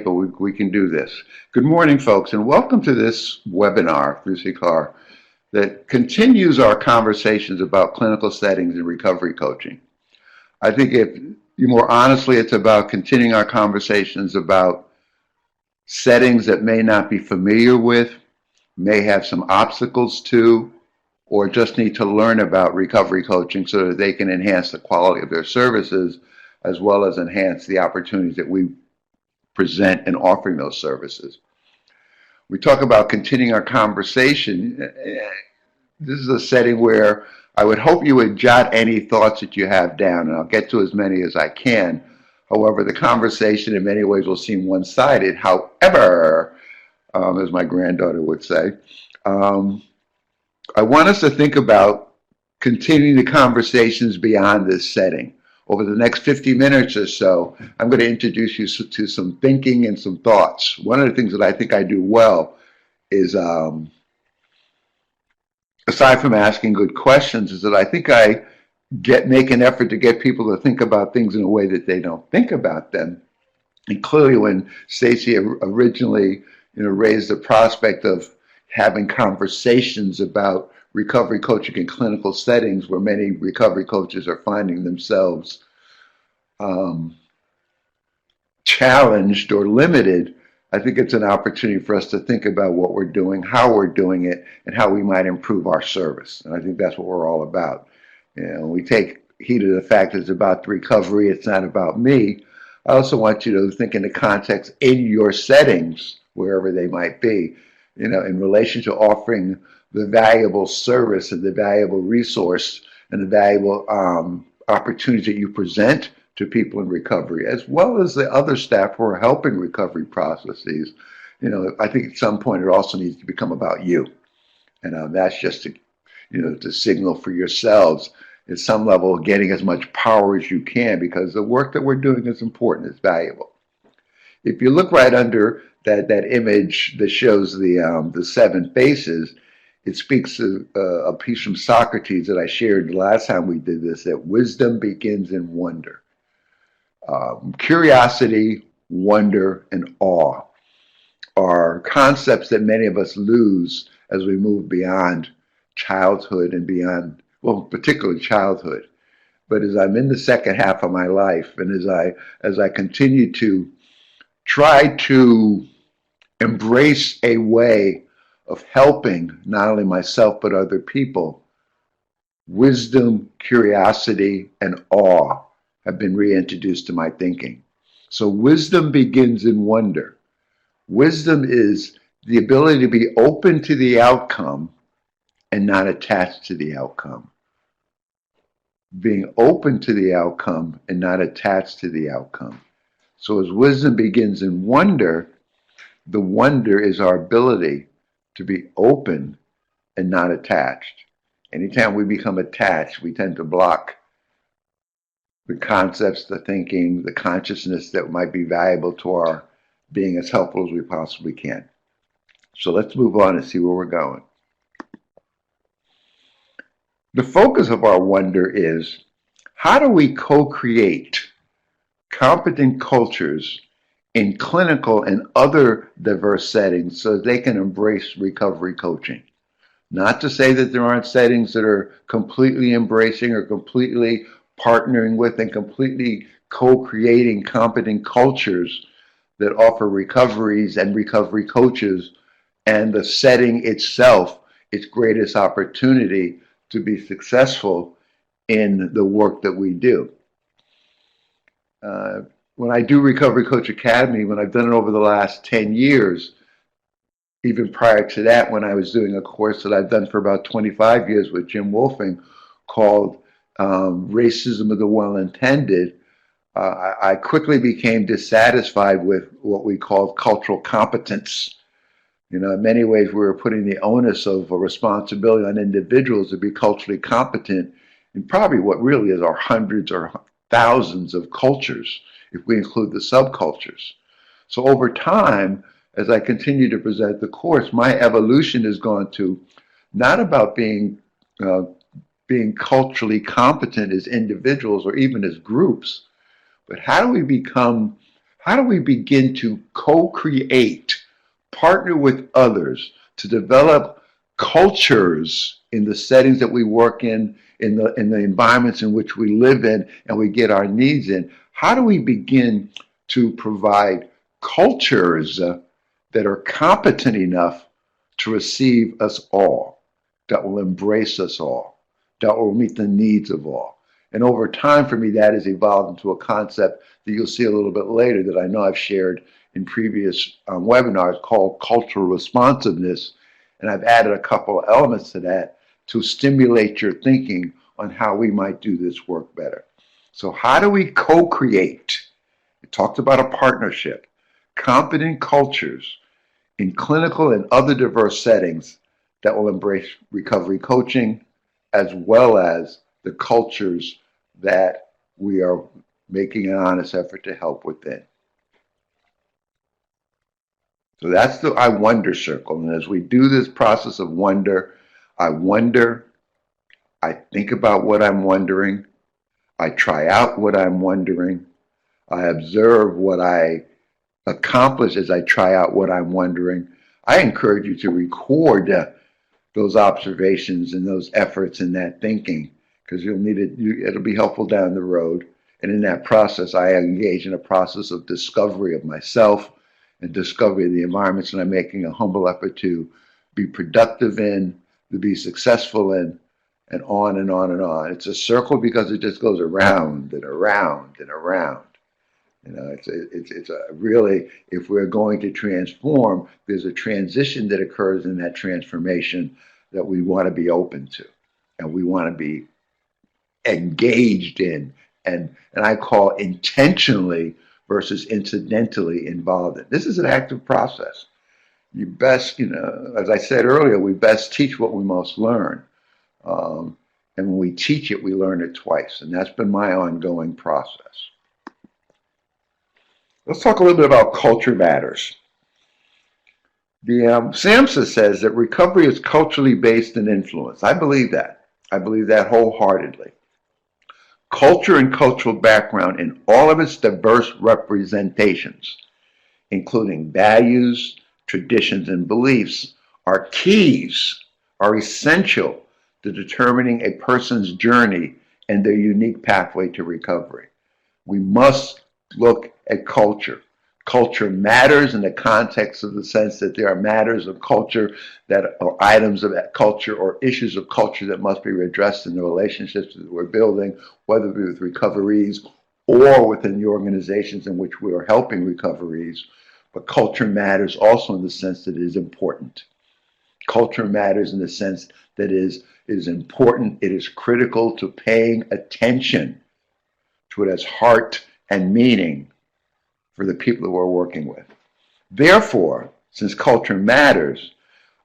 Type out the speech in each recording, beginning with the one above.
but we can do this. Good morning, folks, and welcome to this webinar through CCAR that continues our conversations about clinical settings and recovery coaching. I think if more honestly, it's about continuing our conversations about settings that may not be familiar with, may have some obstacles to, or just need to learn about recovery coaching so that they can enhance the quality of their services as well as enhance the opportunities that we present in offering those services. We talk about continuing our conversation. This is a setting where I would hope you would jot any thoughts that you have down, and I'll get to as many as I can. However, the conversation in many ways will seem one-sided. However, as my granddaughter would say, I want us to think about continuing the conversations beyond this setting. Over the next 50 minutes or so, I'm going to introduce you to some thinking and some thoughts. One of the things that I think I do well is, aside from asking good questions, is that I think I make an effort to get people to think about things in a way that they don't think about them. And clearly when Stacy originally raised the prospect of having conversations about recovery coaching in clinical settings where many recovery coaches are finding themselves challenged or limited, I think it's an opportunity for us to think about what we're doing, how we're doing it, and how we might improve our service. And I think that's what we're all about. We take heed of the fact that it's about the recovery, it's not about me. I also want you to think in the context in your settings, wherever they might be, in relation to offering the valuable service and the valuable resource and the valuable opportunities that you present to people in recovery, as well as the other staff who are helping recovery processes. I think at some point it also needs to become about you. And that's just to signal for yourselves at some level getting as much power as you can, because the work that we're doing is important, it's valuable. If you look right under that image that shows the 7 faces, it speaks to a piece from Socrates that I shared the last time we did this, that wisdom begins in wonder. Curiosity, wonder, and awe are concepts that many of us lose as we move beyond childhood and beyond, well, particularly childhood. But as I'm in the second half of my life, and as I continue to try to embrace a way of helping not only myself but other people, wisdom, curiosity, and awe have been reintroduced to my thinking. So wisdom begins in wonder. Wisdom is the ability to be open to the outcome and not attached to the outcome. Being open to the outcome and not attached to the outcome. So as wisdom begins in wonder, the wonder is our ability to be open and not attached. Anytime we become attached, we tend to block the concepts, the thinking, the consciousness that might be valuable to our being as helpful as we possibly can. So let's move on and see where we're going. The focus of our wonder is, how do we co-create competent cultures in clinical and other diverse settings so that they can embrace recovery coaching? Not to say that there aren't settings that are completely embracing or completely partnering with and completely co-creating competent cultures that offer recoveries and recovery coaches and the setting itself its greatest opportunity to be successful in the work that we do. When I do Recovery Coach Academy, when I've done it over the last 10 years, even prior to that, when I was doing a course that I've done for about 25 years with Jim Wolfing called Racism of the Well-Intended, I quickly became dissatisfied with what we called cultural competence. In many ways, we were putting the onus of a responsibility on individuals to be culturally competent in probably what really is our hundreds or thousands of cultures, if we include the subcultures. So over time, as I continue to present the course, my evolution has gone to not about being culturally competent as individuals or even as groups, but how do we begin to co-create, partner with others to develop cultures in the settings that we work in the environments in which we live in and we get our needs in, how do we begin to provide cultures that are competent enough to receive us all, that will embrace us all, that will meet the needs of all? And over time, for me, that has evolved into a concept that you'll see a little bit later that I know I've shared in previous webinars called cultural responsiveness. And I've added a couple of elements to that to stimulate your thinking on how we might do this work better. So how do we co-create? We talked about a partnership, competent cultures in clinical and other diverse settings that will embrace recovery coaching, as well as the cultures that we are making an honest effort to help within. So that's the I wonder circle. And as we do this process of wonder, I wonder, I think about what I'm wondering, I try out what I'm wondering, I observe what I accomplish as I try out what I'm wondering. I encourage you to record those observations and those efforts and that thinking, because you'll need it. It'll be helpful down the road. And in that process, I engage in a process of discovery of myself and discovery of the environments that I'm making a humble effort to be productive in, to be successful in, and on and on and on. It's a circle because it just goes around and around and around. You know, it's a really, if we're going to transform, there's a transition that occurs in that transformation that we want to be open to, and we want to be engaged in, and I call intentionally versus incidentally involved in. This is an active process. You best, as I said earlier, we best teach what we most learn. And when we teach it, we learn it twice. And that's been my ongoing process. Let's talk a little bit about culture matters. The SAMHSA says that recovery is culturally based in influence. I believe that. I believe that wholeheartedly. Culture and cultural background in all of its diverse representations, including values, traditions, and beliefs, are keys, are essential to determining a person's journey and their unique pathway to recovery. We must look at culture. Culture matters in the context of the sense that there are matters of culture that are items of culture or issues of culture that must be addressed in the relationships that we're building, whether it be with recoveries or within the organizations in which we are helping recoveries. But culture matters also in the sense that it is important. Culture matters in the sense that it is important, it is critical to paying attention to it as heart and meaning for the people that we're working with. Therefore, since culture matters,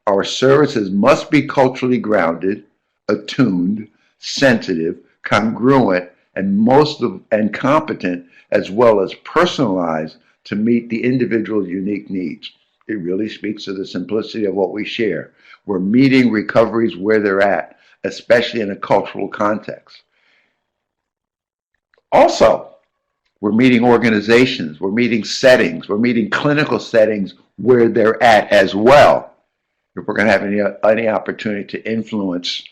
our services must be culturally grounded, attuned, sensitive, congruent, and competent, as well as personalized to meet the individual's unique needs. It really speaks to the simplicity of what we share. We're meeting recoveries where they're at, especially in a cultural context. Also, we're meeting organizations, we're meeting settings, we're meeting clinical settings where they're at as well. If we're going to have any opportunity to influence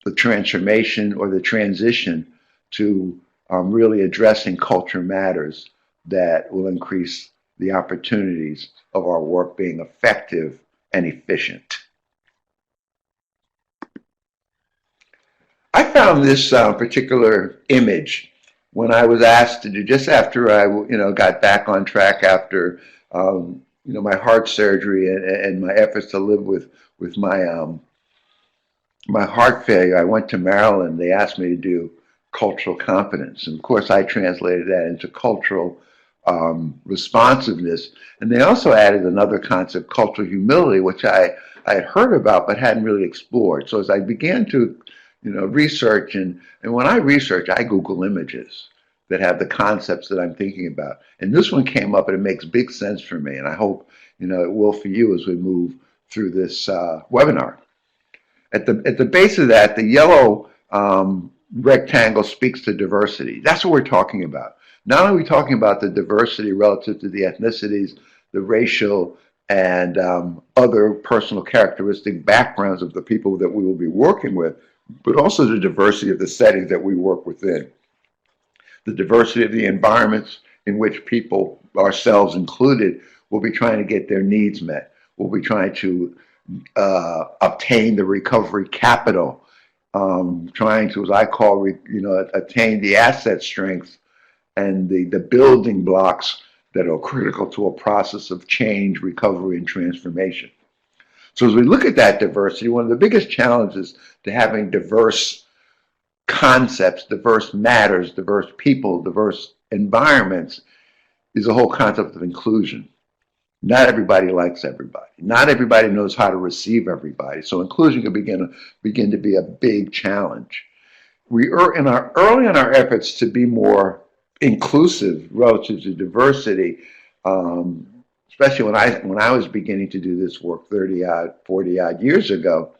the transformation or the transition to really addressing culture matters that will increase the opportunities of our work being effective and efficient. I found this particular image when I was asked to do, just after I got back on track after my heart surgery and my efforts to live with my my heart failure. I went to Maryland. They asked me to do cultural competence, and of course I translated that into cultural responsiveness. And they also added another concept, cultural humility, which I had heard about but hadn't really explored. So as I began to research, and when I research, I Google images that have the concepts that I'm thinking about. And this one came up, and it makes big sense for me, and I hope it will for you as we move through this webinar. At the base of that, the yellow rectangle speaks to diversity. That's what we're talking about. Not only are we talking about the diversity relative to the ethnicities, the racial and other personal characteristic backgrounds of the people that we will be working with, but also the diversity of the settings that we work within, the diversity of the environments in which people, ourselves included, will be trying to get their needs met. We'll be trying to obtain the recovery capital, trying to, as I call, attain the asset strength and the building blocks that are critical to a process of change, recovery, and transformation. So as we look at that diversity, one of the biggest challenges to having diverse concepts, diverse matters, diverse people, diverse environments is the whole concept of inclusion. Not everybody likes everybody. Not everybody knows how to receive everybody. So inclusion can begin to be a big challenge. We are early in our efforts to be more inclusive relative to diversity, especially when I was beginning to do this work 40 odd years ago.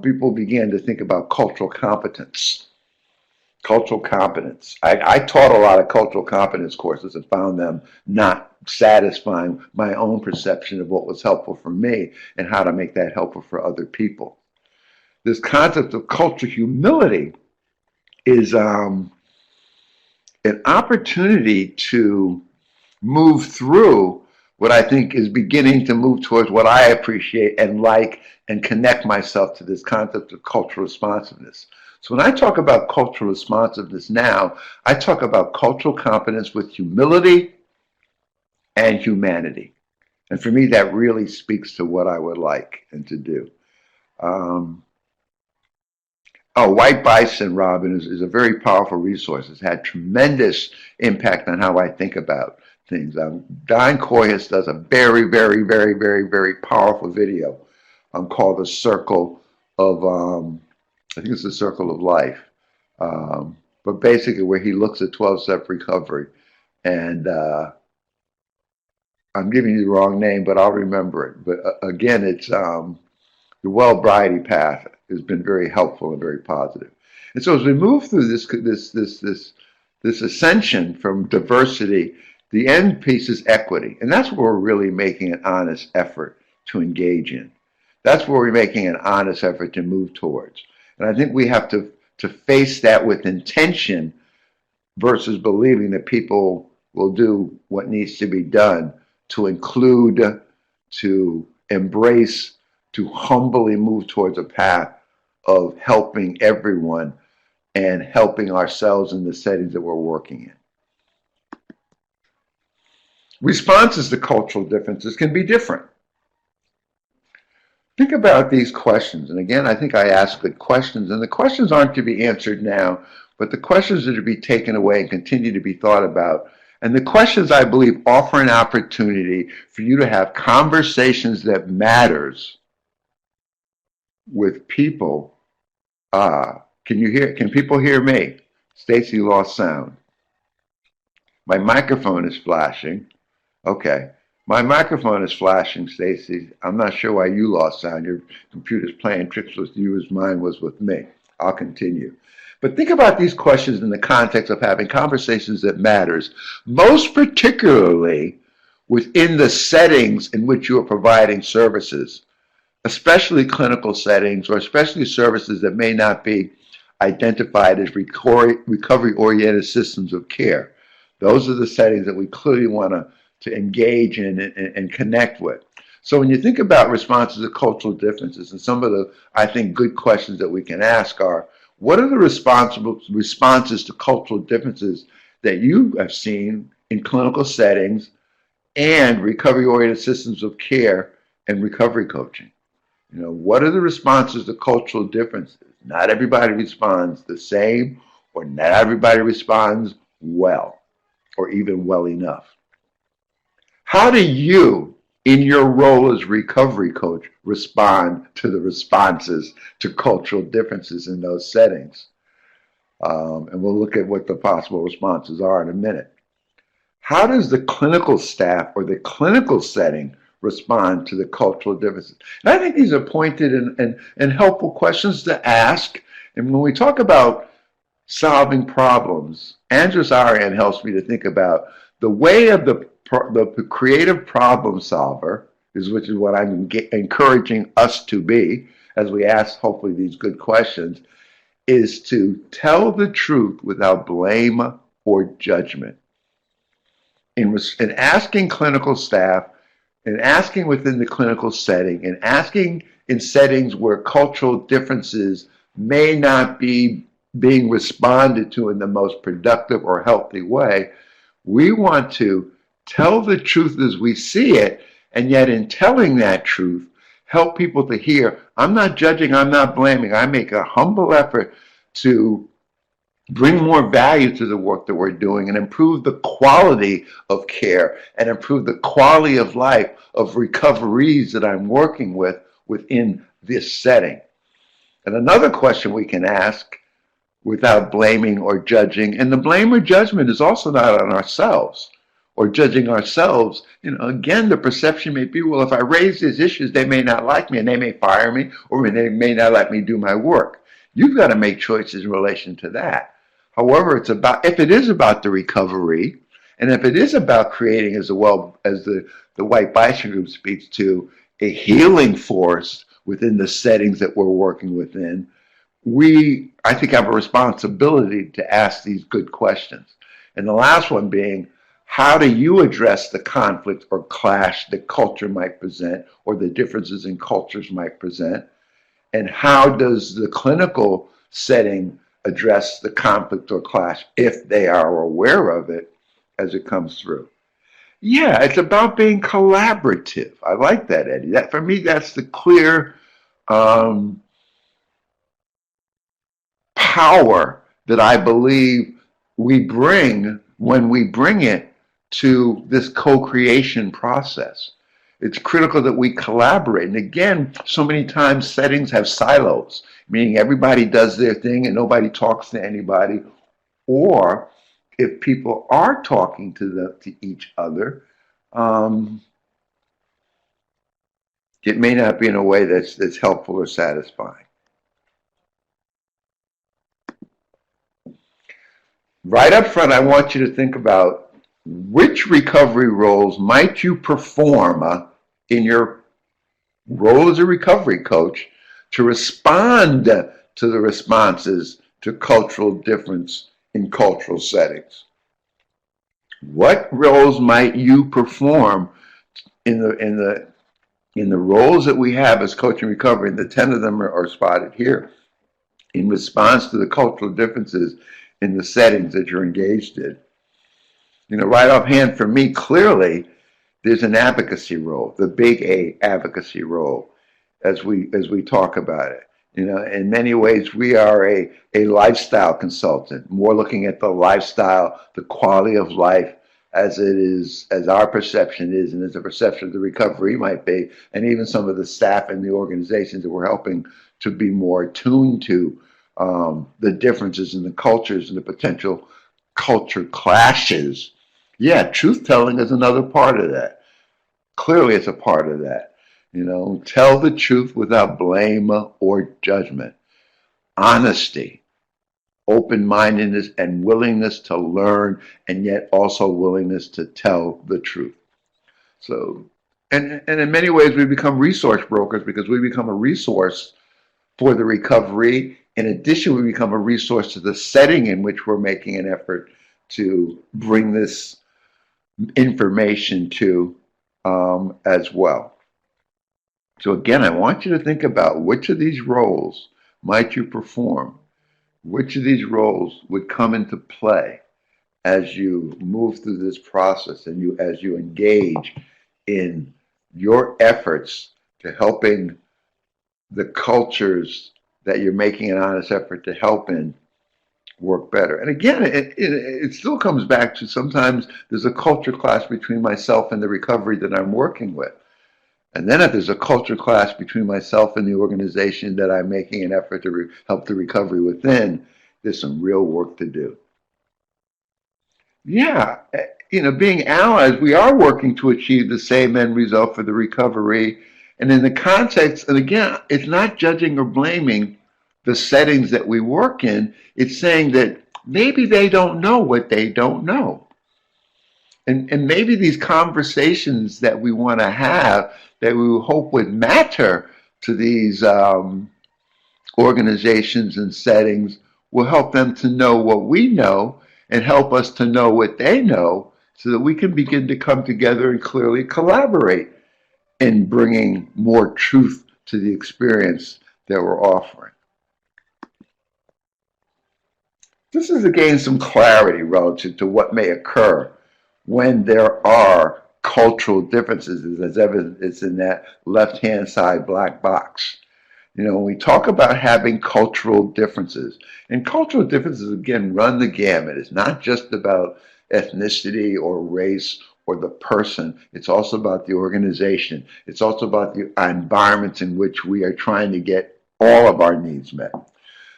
People began to think about cultural competence. Cultural competence. I taught a lot of cultural competence courses and found them not satisfying my own perception of what was helpful for me and how to make that helpful for other people. This concept of cultural humility is an opportunity to move through what I think is beginning to move towards what I appreciate and like and connect myself to this concept of cultural responsiveness. So when I talk about cultural responsiveness now, I talk about cultural competence with humility and humanity. And for me, that really speaks to what I would like and to do. White Bison, Robin, is a very powerful resource. It's had tremendous impact on how I think about things. Don Koyas does a very, very, very, very, very powerful video called The Circle of, I think it's The Circle of Life. But basically where he looks at 12-step recovery. And I'm giving you the wrong name, but I'll remember it. But again, it's the Well-Bridie path has been very helpful and very positive. And so as we move through this ascension from diversity, the end piece is equity. And that's where we're really making an honest effort to engage in. That's where we're making an honest effort to move towards. And I think we have to face that with intention versus believing that people will do what needs to be done to include, to embrace, to humbly move towards a path of helping everyone and helping ourselves in the settings that we're working in. Responses to cultural differences can be different. Think about these questions. And again, I think I ask good questions. And the questions aren't to be answered now, but the questions are to be taken away and continue to be thought about. And the questions, I believe, offer an opportunity for you to have conversations that matters with people. Can people hear me? Stacy lost sound. My microphone is flashing. Okay. My microphone is flashing, Stacy. I'm not sure why you lost sound. Your computer's playing tricks with you as mine was with me. I'll continue. But think about these questions in the context of having conversations that matters, most particularly within the settings in which you are providing services, especially clinical settings or especially services that may not be identified as recovery-oriented systems of care. Those are the settings that we clearly want to engage in and connect with. So when you think about responses to cultural differences, and some of the, I think, good questions that we can ask are, what are the responses to cultural differences that you have seen in clinical settings and recovery-oriented systems of care and recovery coaching? You know, what are the responses to cultural differences? Not everybody responds the same, or not everybody responds well, or even well enough. How do you, in your role as recovery coach, respond to the responses to cultural differences in those settings? And we'll look at what the possible responses are in a minute. How does the clinical staff or the clinical setting respond to the cultural differences? And I think these are pointed and helpful questions to ask. And when we talk about solving problems, Andras Arian helps me to think about the way of the the creative problem solver which is what I'm encouraging us to be as we ask hopefully these good questions, is to tell the truth without blame or judgment. In asking clinical staff, in asking within the clinical setting, in asking in settings where cultural differences may not be being responded to in the most productive or healthy way, we want to tell the truth as we see it, and yet in telling that truth, help people to hear, I'm not judging, I'm not blaming. I make a humble effort to bring more value to the work that we're doing and improve the quality of care and improve the quality of life of recoveries that I'm working with within this setting. And another question we can ask without blaming or judging, and the blame or judgment is also not on ourselves or judging ourselves. Again, the perception may be, well, if I raise these issues, they may not like me and they may fire me, or they may not let me do my work. You've got to make choices in relation to that. However, if it is about the recovery, and if it is about creating, as well as the White Bison Group speaks to, a healing force within the settings that we're working within, I think, have a responsibility to ask these good questions. And the last one being, how do you address the conflict or clash that culture might present, or the differences in cultures might present? And how does the clinical setting address the conflict or clash, if they are aware of it, as it comes through? Yeah, it's about being collaborative. I like that, Eddie. That, for me, that's the clear power that I believe we bring when we bring it to this co-creation process. It's critical that we collaborate. And again, so many times settings have silos, meaning everybody does their thing and nobody talks to anybody. Or if people are talking to each other, it may not be in a way that's helpful or satisfying. Right up front, I want you to think about which recovery roles might you perform in your role as a recovery coach to respond to the responses to cultural difference in cultural settings. What roles might you perform in the roles that we have as coach and recovery? And the 10 of them are spotted here in response to the cultural differences in the settings that you're engaged in. Right offhand for me, clearly, there's an advocacy role, the big A advocacy role, as we talk about it. In many ways, we are a lifestyle consultant, more looking at the lifestyle, the quality of life as it is, as our perception is, and as the perception of the recovery might be, and even some of the staff and the organizations that we're helping to be more attuned to the differences in the cultures and the potential culture clashes. Yeah, truth-telling is another part of that. Clearly, it's a part of that. Tell the truth without blame or judgment. Honesty, open-mindedness, and willingness to learn, and yet also willingness to tell the truth. So, and in many ways, we become resource brokers because we become a resource for the recovery. In addition, we become a resource to the setting in which we're making an effort to bring this information to as well. So again, I want you to think about which of these roles might you perform? Which of these roles would come into play as you move through this process and as you engage in your efforts to helping the cultures that you're making an honest effort to help in work better. And again, it still comes back to sometimes there's a culture clash between myself and the recovery that I'm working with. And then if there's a culture clash between myself and the organization that I'm making an effort to help the recovery within, there's some real work to do. Yeah, being allies, we are working to achieve the same end result for the recovery. And in the context, and again, it's not judging or blaming the settings that we work in. It's saying that maybe they don't know what they don't know. And maybe these conversations that we want to have that we hope would matter to these organizations and settings will help them to know what we know and help us to know what they know so that we can begin to come together and clearly collaborate in bringing more truth to the experience that we're offering. This is to gain some clarity relative to what may occur when there are cultural differences, as evidence in that left-hand side black box. When we talk about having cultural differences, and cultural differences, again, run the gamut. It's not just about ethnicity or race or the person. It's also about the organization. It's also about the environments in which we are trying to get all of our needs met.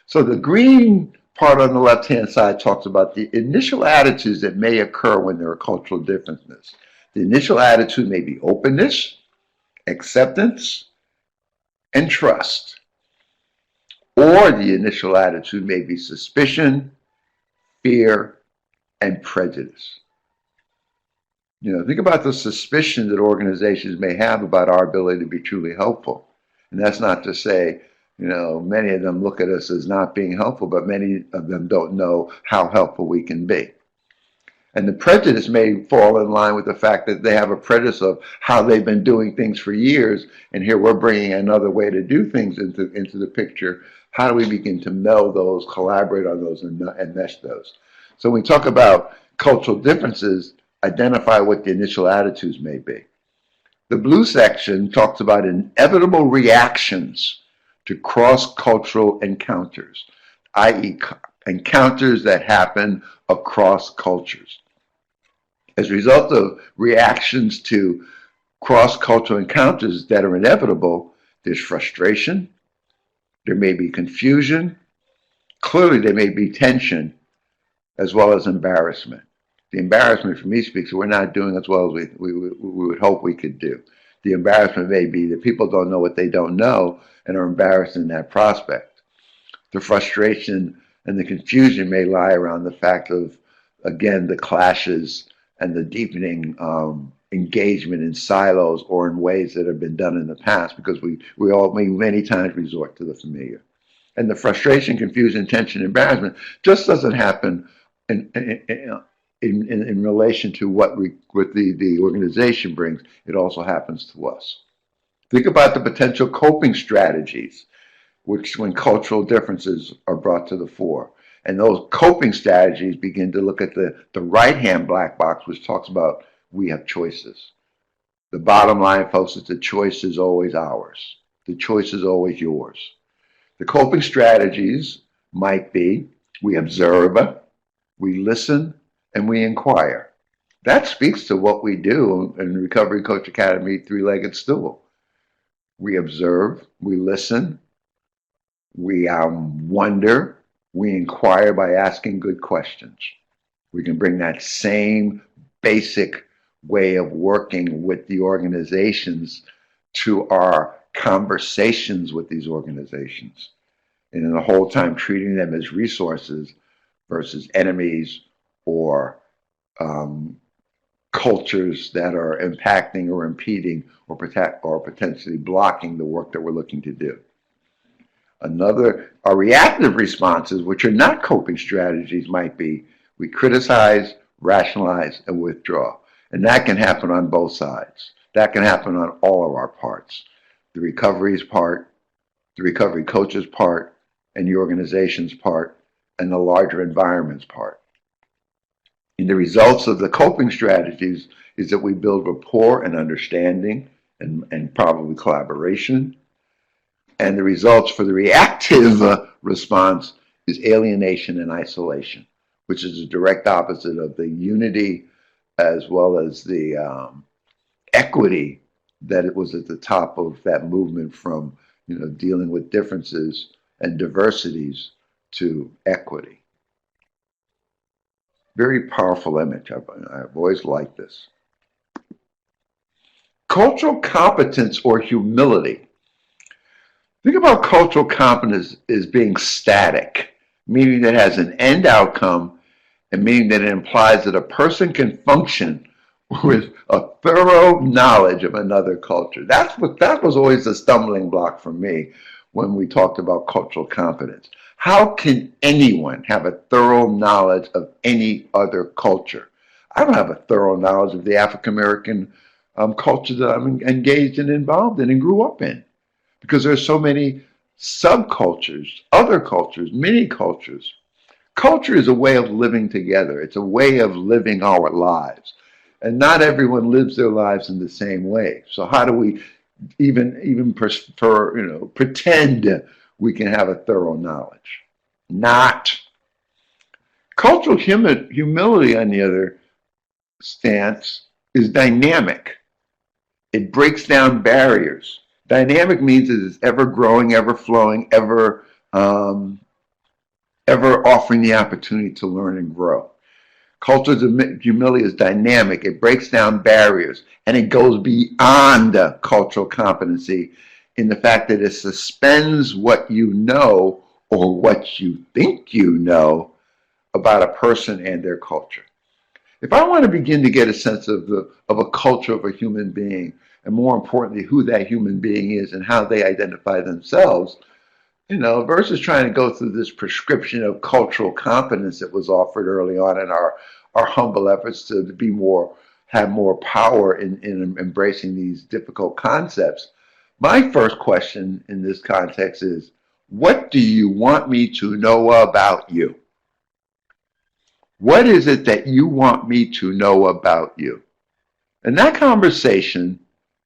So the green part on the left-hand side talks about the initial attitudes that may occur when there are cultural differences. The initial attitude may be openness, acceptance, and trust. Or the initial attitude may be suspicion, fear, and prejudice. Think about the suspicion that organizations may have about our ability to be truly helpful. And that's not to say, many of them look at us as not being helpful, but many of them don't know how helpful we can be. And the prejudice may fall in line with the fact that they have a prejudice of how they've been doing things for years, and here we're bringing another way to do things into the picture. How do we begin to meld those, collaborate on those, and mesh those? So when we talk about cultural differences, identify what the initial attitudes may be. The blue section talks about inevitable reactions to cross-cultural encounters, i.e. encounters that happen across cultures. As a result of reactions to cross-cultural encounters that are inevitable, there's frustration, there may be confusion, clearly there may be tension, as well as embarrassment. The embarrassment for me speaks that we're not doing as well as we would hope we could do. The embarrassment may be that people don't know what they don't know and are embarrassed in that prospect. The frustration and the confusion may lie around the fact of, again, the clashes and the deepening engagement in silos or in ways that have been done in the past, because we all many times resort to the familiar. And the frustration, confusion, tension, embarrassment just doesn't happen in relation to what the organization brings. It also happens to us. Think about the potential coping strategies when cultural differences are brought to the fore. And those coping strategies begin to look at the right-hand black box, which talks about we have choices. The bottom line, folks, is the choice is always ours. The choice is always yours. The coping strategies might be we observe, we listen, and we inquire. That speaks to what we do in Recovery Coach Academy Three-Legged Stool. We observe, we listen, we wonder, we inquire by asking good questions. We can bring that same basic way of working with the organizations to our conversations with these organizations. And in the whole time treating them as resources versus enemies or cultures that are impacting or impeding or potentially blocking the work that we're looking to do. Our reactive responses, which are not coping strategies, might be we criticize, rationalize, and withdraw. And that can happen on both sides. That can happen on all of our parts. The recovery's part, the recovery coach's part, and the organization's part, and the larger environment's part. And the results of the coping strategies is that we build rapport and understanding and probably collaboration. And the results for the reactive response is alienation and isolation, which is the direct opposite of the unity as well as the equity that it was at the top of that movement from dealing with differences and diversities to equity. Very powerful image. I've always liked this. Cultural competence or humility. Think about cultural competence as being static, meaning that it has an end outcome, and meaning that it implies that a person can function with a thorough knowledge of another culture. That was always a stumbling block for me when we talked about cultural competence. How can anyone have a thorough knowledge of any other culture? I don't have a thorough knowledge of the African American culture that I'm engaged and involved in and grew up in, because there's so many subcultures, other cultures, many cultures. Culture is a way of living together. It's a way of living our lives. And not everyone lives their lives in the same way. So how do we pretend we can have a thorough knowledge? Not. Cultural humility, on the other stance, is dynamic. It breaks down barriers. Dynamic means it is ever growing, ever flowing, ever offering the opportunity to learn and grow. Cultural humility is dynamic. It breaks down barriers, and it goes beyond cultural competency in the fact that it suspends what you know or what you think you know about a person and their culture. If I want to begin to get a sense of a culture of a human being, and more importantly, who that human being is and how they identify themselves, versus trying to go through this prescription of cultural competence that was offered early on in our humble efforts to have more power in embracing these difficult concepts. My first question in this context is, what do you want me to know about you? What is it that you want me to know about you? And that conversation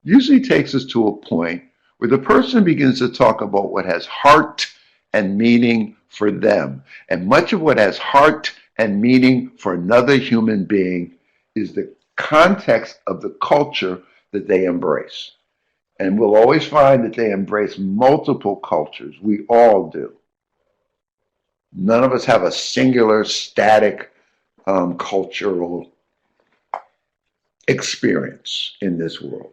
usually takes us to a point where the person begins to talk about what has heart and meaning for them. And much of what has heart and meaning for another human being is the context of the culture that they embrace. And we'll always find that they embrace multiple cultures. We all do. None of us have a singular, static cultural experience in this world.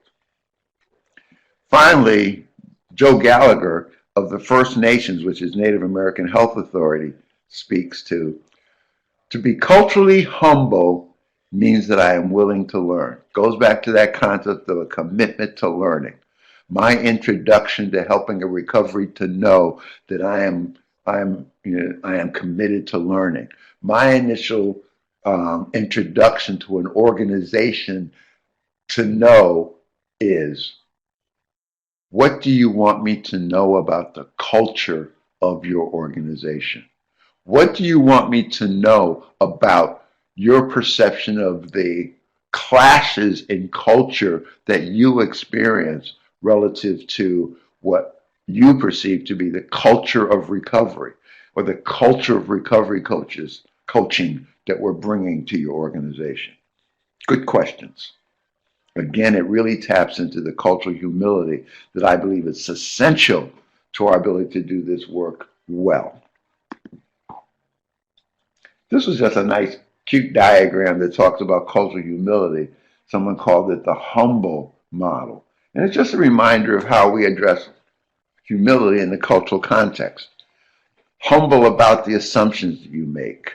Finally, Joe Gallagher of the First Nations, which is Native American Health Authority, speaks to be culturally humble means that I am willing to learn. Goes back to that concept of a commitment to learning. My introduction to helping a recovery to know that I am committed to learning. My initial introduction to an organization to know is, what do you want me to know about the culture of your organization? What do you want me to know about your perception of the clashes in culture that you experience relative to what you perceive to be the culture of recovery, or the culture of recovery coaching that we're bringing to your organization? Good questions. Again, it really taps into the cultural humility that I believe is essential to our ability to do this work well. This was just a nice, cute diagram that talks about cultural humility. Someone called it the humble model. And it's just a reminder of how we address humility in the cultural context. Humble about the assumptions that you make.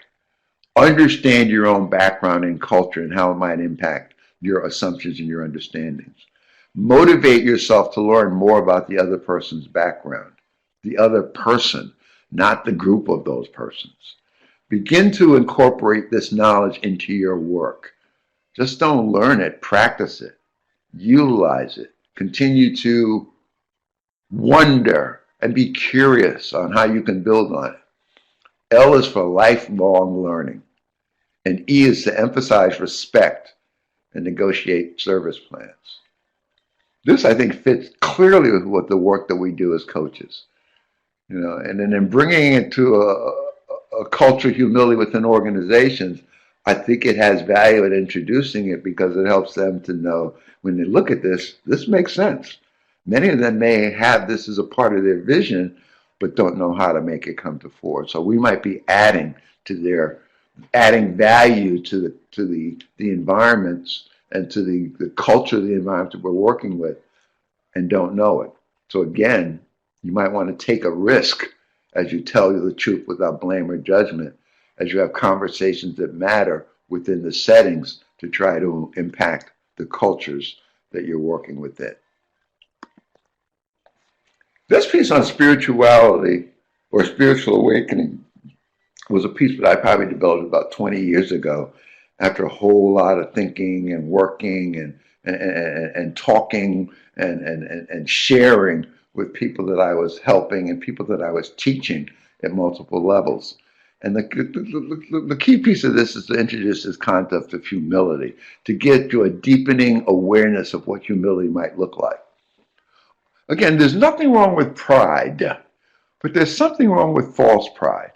Understand your own background and culture and how it might impact your assumptions and your understandings. Motivate yourself to learn more about the other person's background, the other person, not the group of those persons. Begin to incorporate this knowledge into your work. Just don't learn it, practice it, utilize it, continue to wonder and be curious on how you can build on it. L is for lifelong learning, and E is to emphasize respect and negotiate service plans. This, I think, fits clearly with what the work that we do as coaches. And then in bringing it to a culture of humility within organizations, I think it has value in introducing it, because it helps them to know, when they look at this makes sense. Many of them may have this as a part of their vision, but don't know how to make it come to fore. So we might be adding value to the environments and to the culture of the environment that we're working with, and don't know it. So again, you might want to take a risk as you tell you the truth without blame or judgment, as you have conversations that matter within the settings, to try to impact the cultures that you're working within. This piece on spirituality or spiritual awakening was a piece that I probably developed about 20 years ago after a whole lot of thinking and working and talking and sharing with people that I was helping and people that I was teaching at multiple levels. And the key piece of this is to introduce this concept of humility, to get to a deepening awareness of what humility might look like. Again, there's nothing wrong with pride, but there's something wrong with false pride.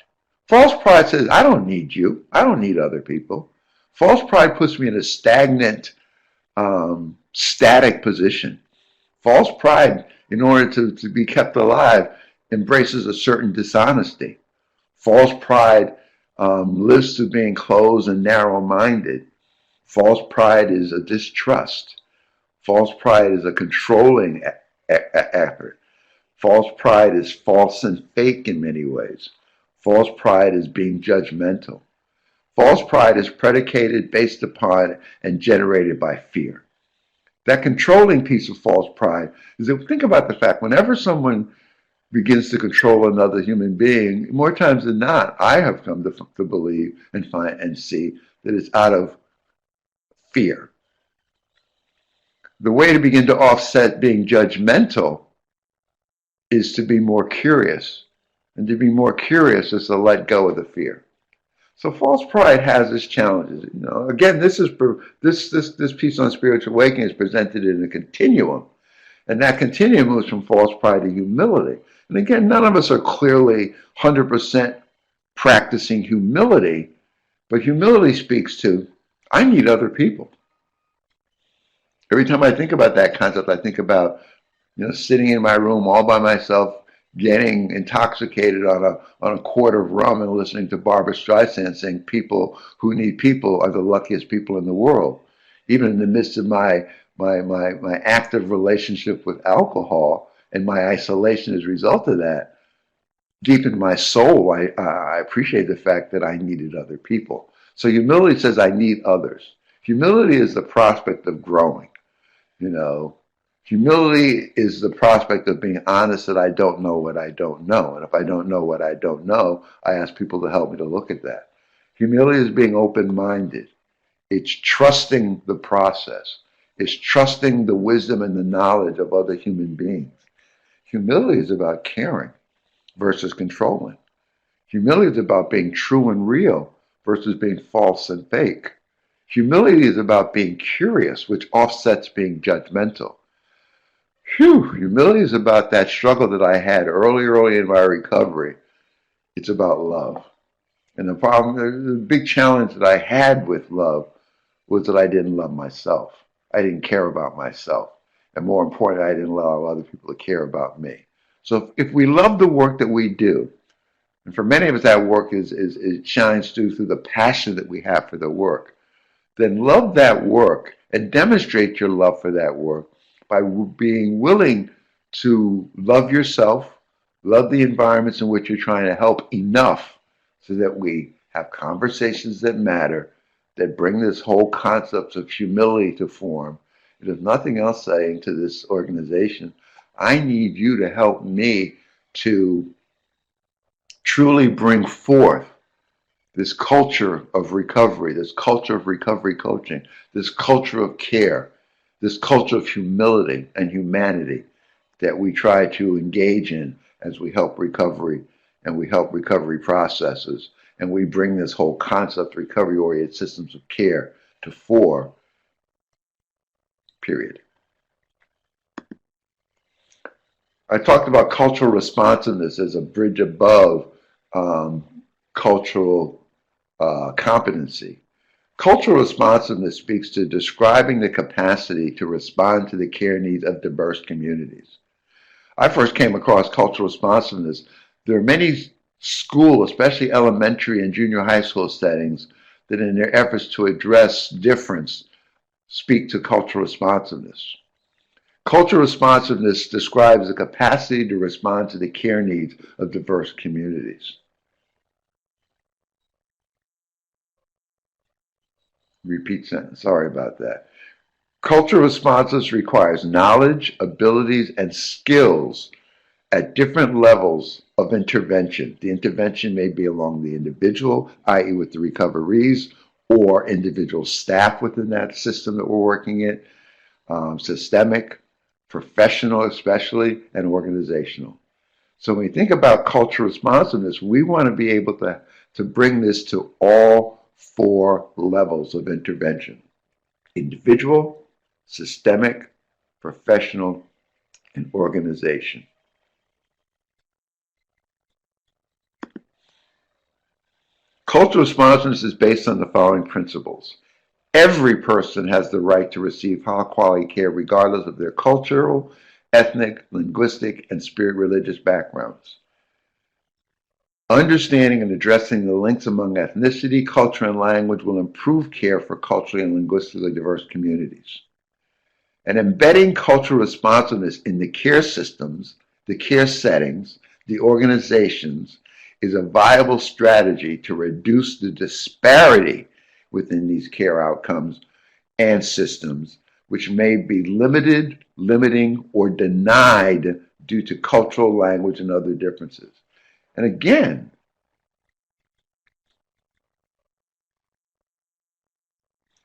False pride says, I don't need you. I don't need other people. False pride puts me in a stagnant, static position. False pride, in order to be kept alive, embraces a certain dishonesty. False pride lives through being closed and narrow-minded. False pride is a distrust. False pride is a controlling effort. False pride is false and fake in many ways. False pride is being judgmental. False pride is predicated, based upon, and generated by fear. That controlling piece of false pride is that, think about the fact, whenever someone begins to control another human being, more times than not, I have come to believe and find and see that it's out of fear. The way to begin to offset being judgmental is to be more curious. And to be more curious is to let go of the fear. So false pride has its challenges. Again, this piece on spiritual awakening is presented in a continuum. And that continuum moves from false pride to humility. And again, none of us are clearly 100% practicing humility, but humility speaks to, I need other people. Every time I think about that concept, I think about, sitting in my room all by myself, getting intoxicated on a quart of rum and listening to Barbra Streisand saying people who need people are the luckiest people in the world. Even in the midst of my active relationship with alcohol and my isolation as a result of that, deep in my soul, I appreciate the fact that I needed other people. So humility says I need others. Humility is the prospect of growing. Humility is the prospect of being honest that I don't know what I don't know. And if I don't know what I don't know, I ask people to help me to look at that. Humility is being open-minded. It's trusting the process. It's trusting the wisdom and the knowledge of other human beings. Humility is about caring versus controlling. Humility is about being true and real versus being false and fake. Humility is about being curious, which offsets being judgmental. Humility is about that struggle that I had early in my recovery. It's about love. And the big challenge that I had with love was that I didn't love myself. I didn't care about myself. And more importantly, I didn't allow other people to care about me. So if we love the work that we do, and for many of us that work it shines through the passion that we have for the work, then love that work and demonstrate your love for that work by being willing to love yourself, love the environments in which you're trying to help enough so that we have conversations that matter, that bring this whole concept of humility to form. And if nothing else, saying to this organization, I need you to help me to truly bring forth this culture of recovery, this culture of recovery coaching, this culture of care, this culture of humility and humanity that we try to engage in as we help recovery and we help recovery processes. And we bring this whole concept, recovery-oriented systems of care, to fore, period. I talked about cultural responsiveness as a bridge above cultural competency. Cultural responsiveness speaks to describing the capacity to respond to the care needs of diverse communities. I first came across cultural responsiveness. There are many schools, especially elementary and junior high school settings, that in their efforts to address difference speak to cultural responsiveness. Cultural responsiveness describes the capacity to respond to the care needs of diverse communities. Repeat sentence. Sorry about that. Cultural responsiveness requires knowledge, abilities, and skills at different levels of intervention. The intervention may be along the individual, i.e. with the recoveries, or individual staff within that system that we're working in, systemic, professional especially, and organizational. So when we think about cultural responsiveness, we want to be able to bring this to all four levels of intervention: individual, systemic, professional, and organization. Cultural responsiveness is based on the following principles. Every person has the right to receive high quality care regardless of their cultural, ethnic, linguistic, and spirit religious backgrounds. Understanding and addressing the links among ethnicity, culture, and language will improve care for culturally and linguistically diverse communities. And embedding cultural responsiveness in the care systems, the care settings, the organizations is a viable strategy to reduce the disparity within these care outcomes and systems, which may be limited, limiting, or denied due to cultural, language, and other differences. And again,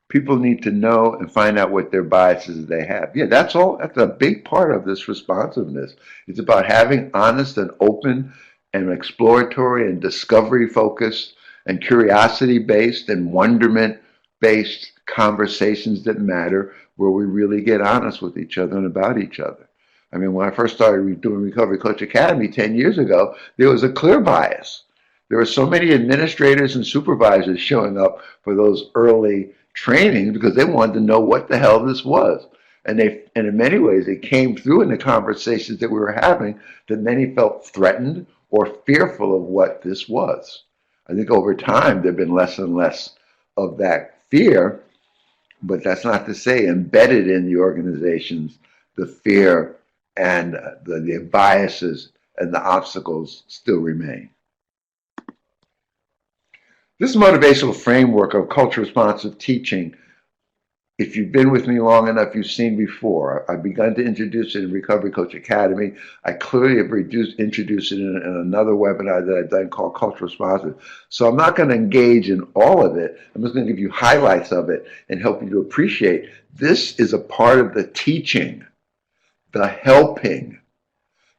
people need to know and find out what their biases they have. Yeah, that's all. That's a big part of this responsiveness. It's about having honest and open and exploratory and discovery focused and curiosity based and wonderment based conversations that matter, where we really get honest with each other and about each other. I mean, when I first started doing Recovery Coach Academy 10 years ago, there was a clear bias. There were so many administrators and supervisors showing up for those early trainings because they wanted to know what the hell this was. And in many ways, it came through in the conversations that we were having that many felt threatened or fearful of what this was. I think over time, there have been less and less of that fear, but that's not to say embedded in the organizations, the fear and the biases and the obstacles still remain. This motivational framework of culture responsive teaching, if you've been with me long enough, you've seen before. I've begun to introduce it in Recovery Coach Academy. I clearly have introduced it in another webinar that I've done called Culture Responsive. So I'm not going to engage in all of it. I'm just going to give you highlights of it and help you to appreciate this is a part of the teaching, the helping,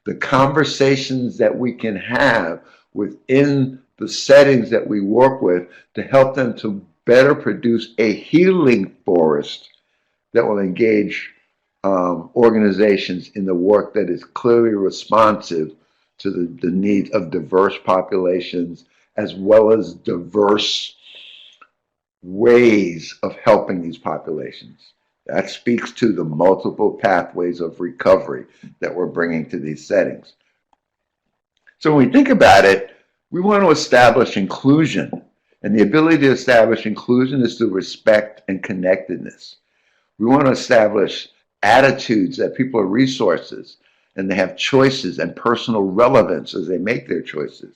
the conversations that we can have within the settings that we work with to help them to better produce a healing forest that will engage organizations in the work that is clearly responsive to the needs of diverse populations as well as diverse ways of helping these populations. That speaks to the multiple pathways of recovery that we're bringing to these settings. So when we think about it, we want to establish inclusion. And the ability to establish inclusion is through respect and connectedness. We want to establish attitudes that people are resources and they have choices and personal relevance as they make their choices.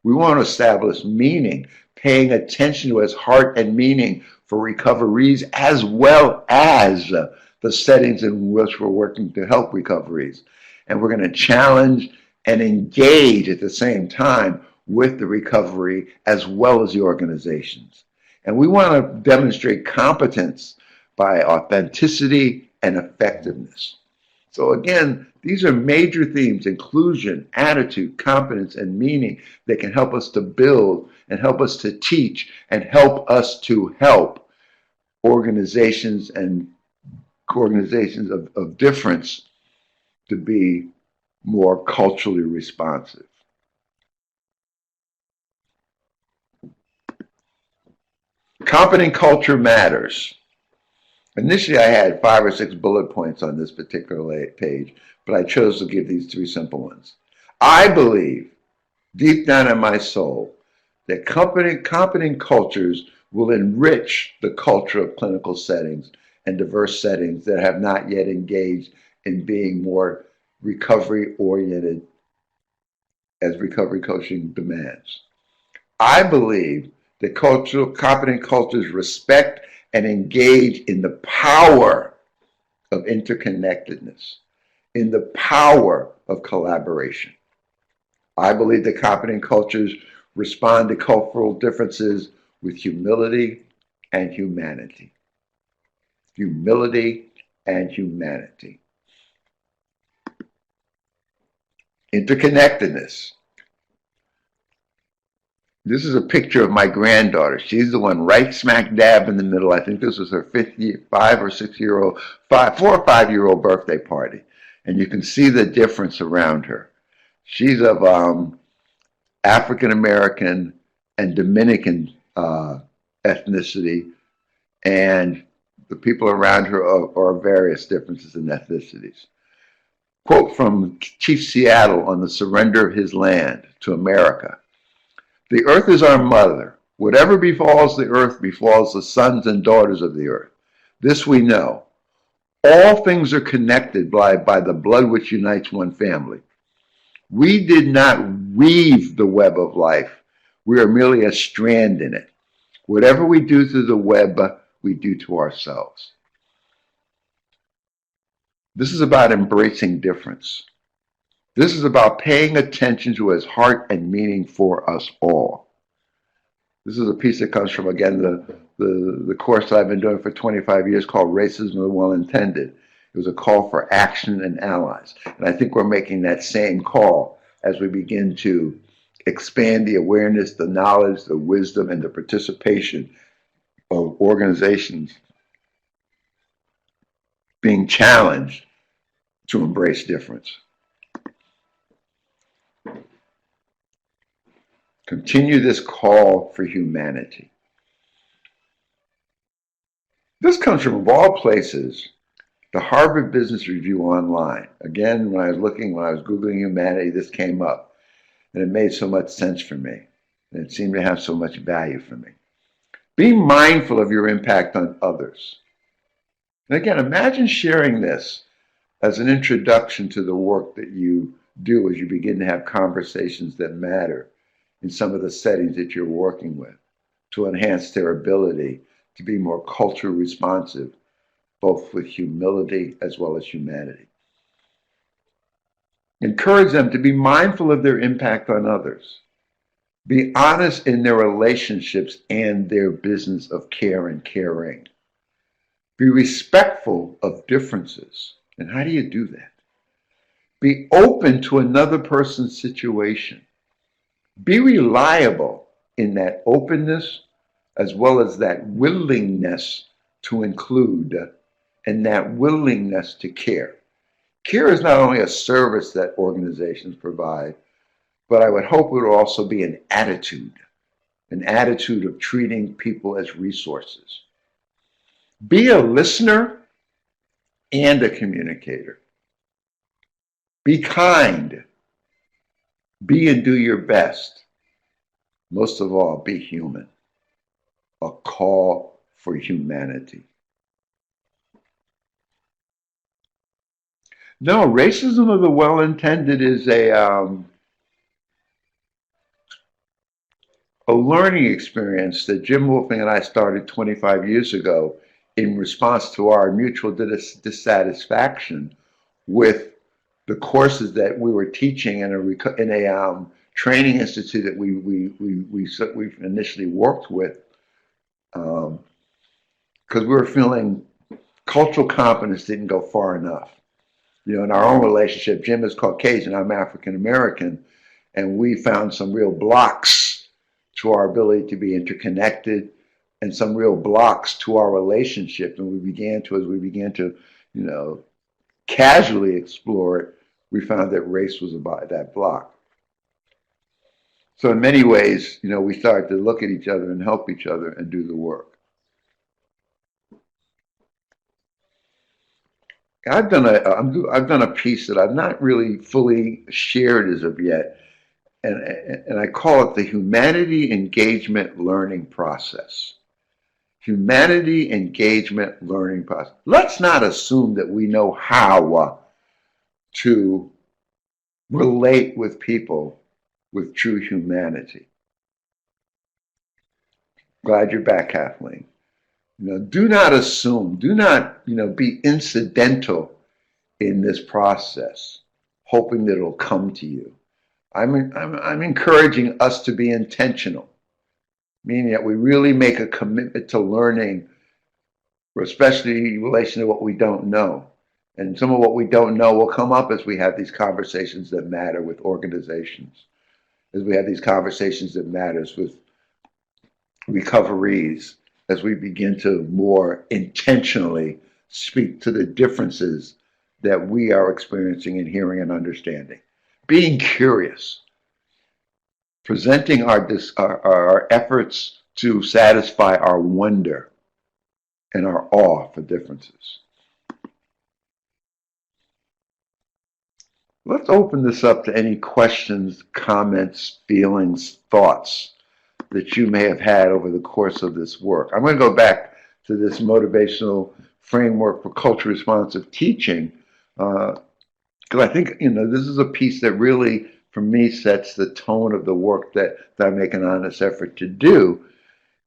We want to establish meaning, paying attention to its heart and meaning for recoveries as well as the settings in which we're working to help recoveries. And we're going to challenge and engage at the same time with the recovery as well as the organizations. And we want to demonstrate competence by authenticity and effectiveness. So again, these are major themes: inclusion, attitude, competence, and meaning that can help us to build and help us to teach and help us to help organizations and organizations of difference to be more culturally responsive. Competent culture matters. Initially, I had 5 or 6 bullet points on this particular page, but I chose to give these 3 simple ones. I believe, deep down in my soul, that competent cultures will enrich the culture of clinical settings and diverse settings that have not yet engaged in being more recovery-oriented as recovery coaching demands. I believe that competent cultures respect and engage in the power of interconnectedness, in the power of collaboration. I believe that competent cultures respond to cultural differences with humility and humanity. Humility and humanity. Interconnectedness. This is a picture of my granddaughter. She's the one right smack dab in the middle. I think this was her 4 or 5 year old birthday party. And you can see the difference around her. She's of African American and Dominican ethnicity, and the people around her are various differences in ethnicities. Quote from Chief Seattle on the surrender of his land to America. The earth is our mother. Whatever befalls the earth befalls the sons and daughters of the earth. This we know. All things are connected by the blood which unites one family. We did not weave the web of life. We are merely a strand in it. Whatever we do through the web, we do to ourselves. This is about embracing difference. This is about paying attention to his heart and meaning for us all. This is a piece that comes from, again, the course I've been doing for 25 years called Racism of the Well-Intended. It was a call for action and allies. And I think we're making that same call as we begin to expand the awareness, the knowledge, the wisdom, and the participation of organizations being challenged to embrace difference. Continue this call for humanity. This comes from, of all places, the Harvard Business Review online. Again, when I was Googling humanity, this came up. And it made so much sense for me. And it seemed to have so much value for me. Be mindful of your impact on others. And again, imagine sharing this as an introduction to the work that you do as you begin to have conversations that matter in some of the settings that you're working with to enhance their ability to be more culturally responsive, both with humility as well as humanity. Encourage them to be mindful of their impact on others. Be honest in their relationships and their business of care and caring. Be respectful of differences. And how do you do that? Be open to another person's situation. Be reliable in that openness as well as that willingness to include and that willingness to care. Care is not only a service that organizations provide, but I would hope it would also be an attitude of treating people as resources. Be a listener and a communicator. Be kind. Be and do your best. Most of all, be human. A call for humanity. No, racism of the well-intended is a learning experience that Jim Wolfing and I started 25 years ago in response to our mutual dissatisfaction with the courses that we were teaching in a training institute that we initially worked with, because we were feeling cultural competence didn't go far enough. You know, in our own relationship, Jim is Caucasian, I'm African American, and we found some real blocks to our ability to be interconnected and some real blocks to our relationship. And as we began to, casually explore it, we found that race was about that block. So in many ways, we started to look at each other and help each other and do the work. I've done a piece that I've not really fully shared as of yet, and I call it the Humanity Engagement Learning Process. Humanity Engagement Learning Process. Let's not assume that we know how to relate with people with true humanity. Glad you're back, Kathleen. Do not assume. Do not, be incidental in this process, hoping that it'll come to you. I'm encouraging us to be intentional, meaning that we really make a commitment to learning, especially in relation to what we don't know. And some of what we don't know will come up as we have these conversations that matter with organizations, as we have these conversations that matters with recoveries, as we begin to more intentionally speak to the differences that we are experiencing and hearing and understanding. Being curious, presenting our efforts to satisfy our wonder and our awe for differences. Let's open this up to any questions, comments, feelings, thoughts that you may have had over the course of this work. I'm going to go back to this motivational framework for culture responsive teaching, because I think this is a piece that really, for me, sets the tone of the work that I make an honest effort to do.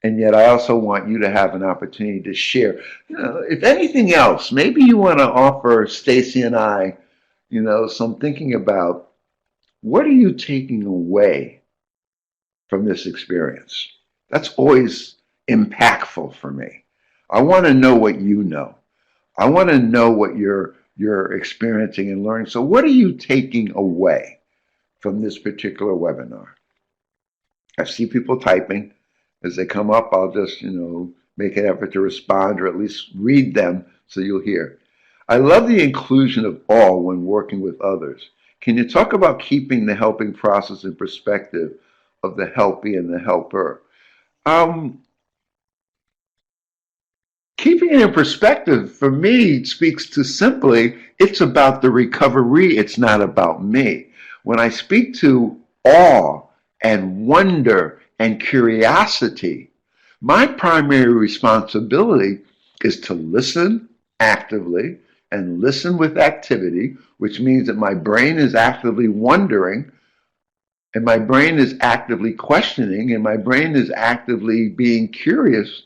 And yet I also want you to have an opportunity to share. If anything else, maybe you want to offer Stacy and I, some thinking about what are you taking away from this experience? That's always impactful for me. I want to know what you know. I want to know what you're experiencing and learning. So what are you taking away from this particular webinar? I see people typing. As they come up, I'll just, make an effort to respond or at least read them so you'll hear. I love the inclusion of all when working with others. Can you talk about keeping the helping process in perspective of the helpee and the helper? Keeping it in perspective, for me, speaks to simply, it's about the recovery, it's not about me. When I speak to awe and wonder and curiosity, my primary responsibility is to listen actively and listen with activity, which means that my brain is actively wondering, and my brain is actively questioning, and my brain is actively being curious,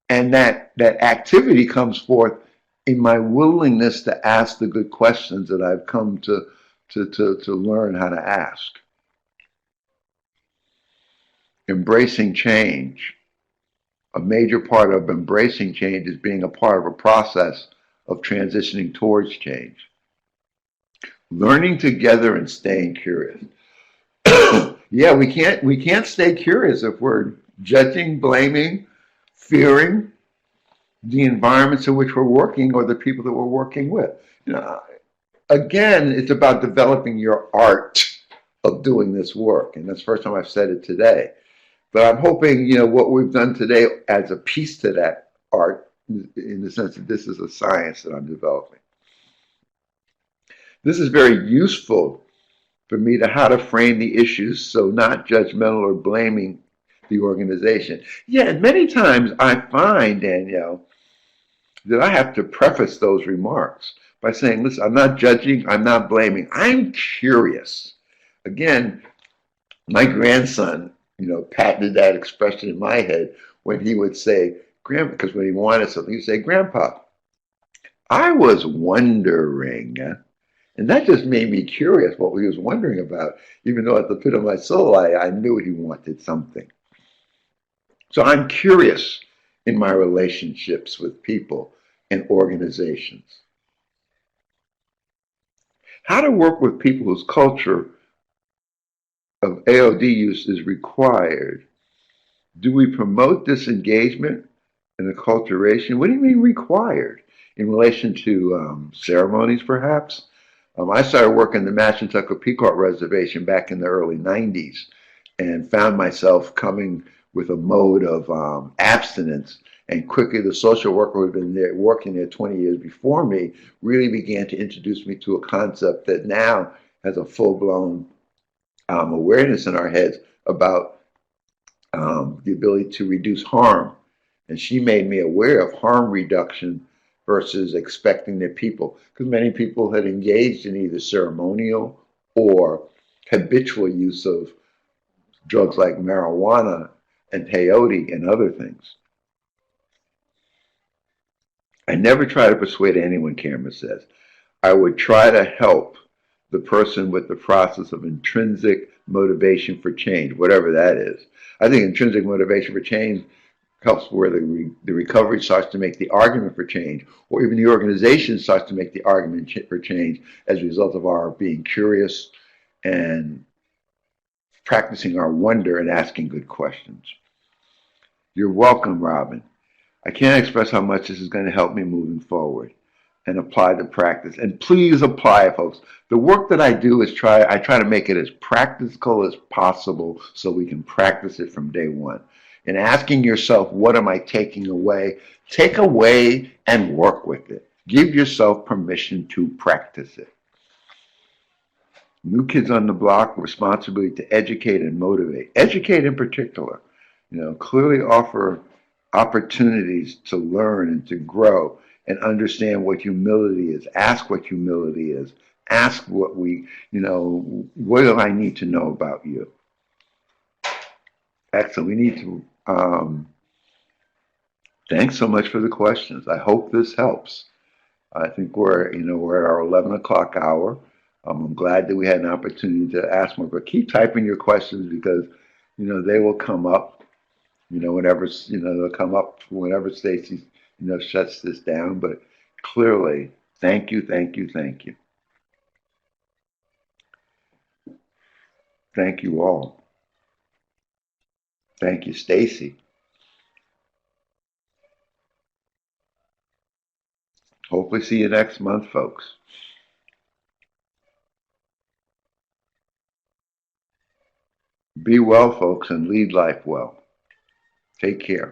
and that activity comes forth in my willingness to ask the good questions that I've come to learn how to ask. Embracing change. A major part of embracing change is being a part of a process of transitioning towards change. Learning together and staying curious. Yeah, we can't stay curious if we're judging, blaming, fearing the environments in which we're working or the people that we're working with. Again, it's about developing your art of doing this work. And that's the first time I've said it today. But I'm hoping, what we've done today adds a piece to that art in the sense that this is a science that I'm developing. This is very useful for me to how to frame the issues, so not judgmental or blaming the organization. Yeah, many times I find, Danielle, that I have to preface those remarks by saying, listen, I'm not judging, I'm not blaming, I'm curious. Again, my grandson, patented that expression in my head when he would say, Grandpa, because when he wanted something, he'd say, Grandpa, I was wondering. And that just made me curious what he was wondering about, even though at the pit of my soul, I knew he wanted something. So I'm curious in my relationships with people and organizations. How to work with people whose culture of AOD use is required. Do we promote disengagement and acculturation? What do you mean required? In relation to ceremonies, perhaps? I started working the Mashantucket Pequot Reservation back in the early 90s and found myself coming with a mode of abstinence. And quickly, the social worker who had been there working there 20 years before me really began to introduce me to a concept that now has a full-blown awareness in our heads about the ability to reduce harm. And she made me aware of harm reduction versus expecting their people, because many people had engaged in either ceremonial or habitual use of drugs like marijuana and peyote and other things. I never try to persuade anyone, Cameron says. I would try to help the person with the process of intrinsic motivation for change, whatever that is. I think intrinsic motivation for change helps where the recovery starts to make the argument for change, or even the organization starts to make the argument for change as a result of our being curious and practicing our wonder and asking good questions. You're welcome, Robin. I can't express how much this is going to help me moving forward and apply the practice. And please apply, folks. The work that I do is I try to make it as practical as possible so we can practice it from day one. And asking yourself, what am I taking away? Take away and work with it. Give yourself permission to practice it. New Kids on the Block, responsibility to educate and motivate. Educate in particular. Clearly offer opportunities to learn and to grow and understand what humility is. Ask what humility is. Ask what what do I need to know about you? Excellent. We need to, thanks so much for the questions. I hope this helps. I think we're at our 11 o'clock hour. I'm glad that we had an opportunity to ask more, but keep typing your questions because, they will come up, whenever, they'll come up whenever Stacy, shuts this down. But clearly, thank you, thank you, thank you. Thank you all. Thank you, Stacy. Hopefully see you next month, folks. Be well, folks, and lead life well. Take care.